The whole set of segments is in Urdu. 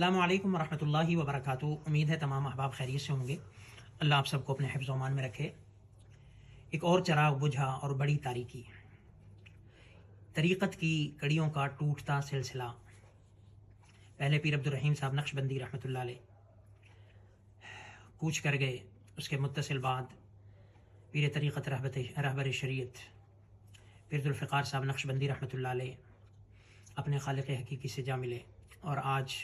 السلام علیکم ورحمۃ اللہ وبرکاتہ۔ امید ہے تمام احباب خیریت سے ہوں گے۔ اللہ آپ سب کو اپنے حفظ و امان میں رکھے۔ ایک اور چراغ بجھا اور بڑی تاریکی، طریقت کی کڑیوں کا ٹوٹتا سلسلہ۔ پہلے پیر عبدالرحیم صاحب نقشبندی رحمۃ اللہ علیہ کوچ کر گئے، اس کے متصل بعد پیر طریقت رہبر شریعت پیر ذوالفقار صاحب نقشبندی رحمۃ اللہ علیہ اپنے خالق حقیقی سے جا ملے، اور آج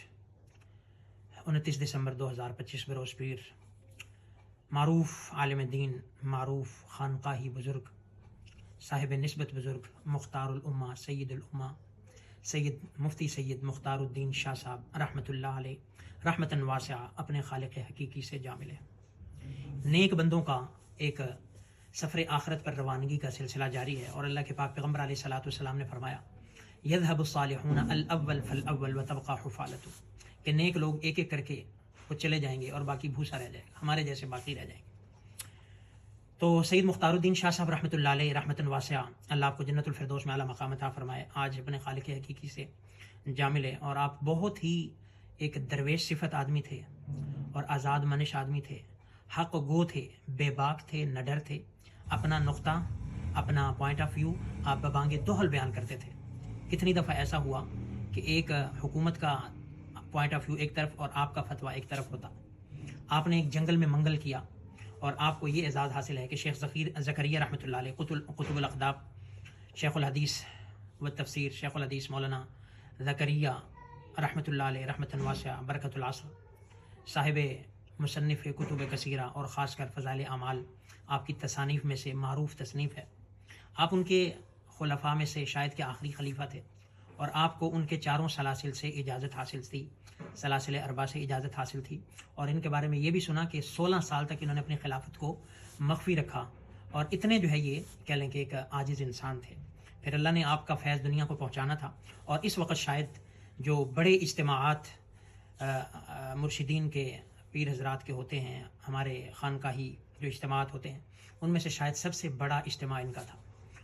29 دسمبر 2025 بروز پیر معروف عالم دین، معروف خانقاہی بزرگ، صاحب نسبت بزرگ، مختار الامہ، سید الامہ، سید مفتی سید مختار الدین شاہ صاحب رحمۃ اللہ علیہ رحمتاً واسعہ اپنے خالق حقیقی سے جا ملے۔ نیک بندوں کا ایک سفر آخرت پر روانگی کا سلسلہ جاری ہے، اور اللہ کے پاک پیغمبر علیہ الصلوۃ والسلام نے فرمایا یذهب الصالحون الاول فالاول وتبقى حفالۃ، کہ نیک لوگ ایک ایک کر کے وہ چلے جائیں گے اور باقی بھوسا رہ جائے گا، ہمارے جیسے باقی رہ جائیں گے۔ تو سید مختار الدین شاہ صاحب رحمۃ اللہ علیہ رحمتاً واسعہ، اللہ آپ کو جنت الفردوس میں اعلیٰ مقام عطا فرمائے، آج اپنے خالق حقیقی سے جا ملے، اور آپ بہت ہی ایک درویش صفت آدمی تھے اور آزاد منش آدمی تھے، حق گو تھے، بے باک تھے، نڈر تھے، اپنا نقطہ، اپنا پوائنٹ آف ویو آپ ببانگ دوہل بیان کرتے تھے۔ کتنی دفعہ ایسا ہوا کہ ایک حکومت کا پوائنٹ آف ویو ایک طرف اور آپ کا فتویٰ ایک طرف ہوتا۔ آپ نے ایک جنگل میں منگل کیا، اور آپ کو یہ اعزاز حاصل ہے کہ شیخ زکریا رحمۃ اللہ علیہ قطب الاقداب، شیخ الحدیث و تفسیر، شیخ الحدیث مولانا زکریا رحمۃ اللہ علیہ رحمتاً واسعہ برکت العصر، صاحب مصنف کتب کثیرہ اور خاص کر فضائل اعمال، آپ کی تصانیف میں سے معروف تصنیف ہے۔ آپ ان کے خلفاء میں سے شاید کہ آخری خلیفہ تھے، اور آپ کو ان کے چاروں سلاسل سے اجازت حاصل تھی، سلاسل اربع سے اجازت حاصل تھی، اور ان کے بارے میں یہ بھی سنا کہ 16 سال تک انہوں نے اپنی خلافت کو مخفی رکھا، اور اتنے جو ہے یہ کہہ لیں کہ ایک عاجز انسان تھے۔ پھر اللہ نے آپ کا فیض دنیا کو پہنچانا تھا، اور اس وقت شاید جو بڑے اجتماعات مرشدین کے، پیر حضرات کے ہوتے ہیں، ہمارے خانقاہی جو اجتماعات ہوتے ہیں، ان میں سے شاید سب سے بڑا اجتماع ان کا تھا،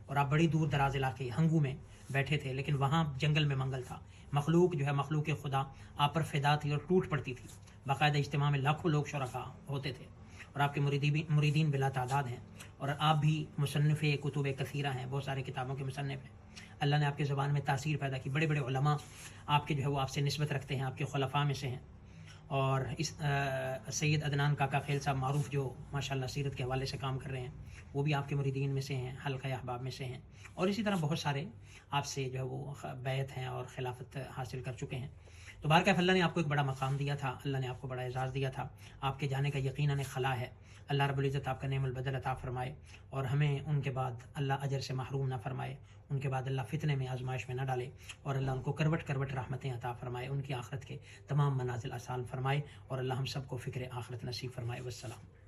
اور آپ بڑی دور دراز علاقے ہنگو میں بیٹھے تھے، لیکن وہاں جنگل میں منگل تھا، مخلوق جو ہے مخلوق خدا آپ پر فدا تھی اور ٹوٹ پڑتی تھی۔ باقاعدہ اجتماع میں لاکھوں لوگ شرکا ہوتے تھے، اور آپ کے مریدین بلا تعداد ہیں، اور آپ بھی مصنف کتب کثیرہ ہیں، بہت سارے کتابوں کے مصنف ہیں۔ اللہ نے آپ کے زبان میں تاثیر پیدا کی، بڑے بڑے علماء آپ کے جو ہے وہ آپ سے نسبت رکھتے ہیں، آپ کے خلفاء میں سے ہیں۔ اور اس سید عدنان کاکا خیل صاحب معروف جو ماشاءاللہ سیرت کے حوالے سے کام کر رہے ہیں، وہ بھی آپ کے مریدین میں سے ہیں، حلقہ احباب میں سے ہیں، اور اسی طرح بہت سارے آپ سے جو ہے وہ بیعت ہیں اور خلافت حاصل کر چکے ہیں۔ تو بہرکیف اللہ نے آپ کو ایک بڑا مقام دیا تھا، اللہ نے آپ کو بڑا اعزاز دیا تھا، آپ کے جانے کا یقیناً خلا ہے۔ اللہ رب العزت آپ کا نعم البدل عطا فرمائے، اور ہمیں ان کے بعد اللہ اجر سے محروم نہ فرمائے، ان کے بعد اللہ فتنے میں آزمائش میں نہ ڈالے، اور اللہ ان کو کروٹ کروٹ رحمتیں عطا فرمائے، ان کی آخرت کے تمام منازل آسان فرمائے، اور اللہ ہم سب کو فکر آخرت نصیب فرمائے۔ والسلام۔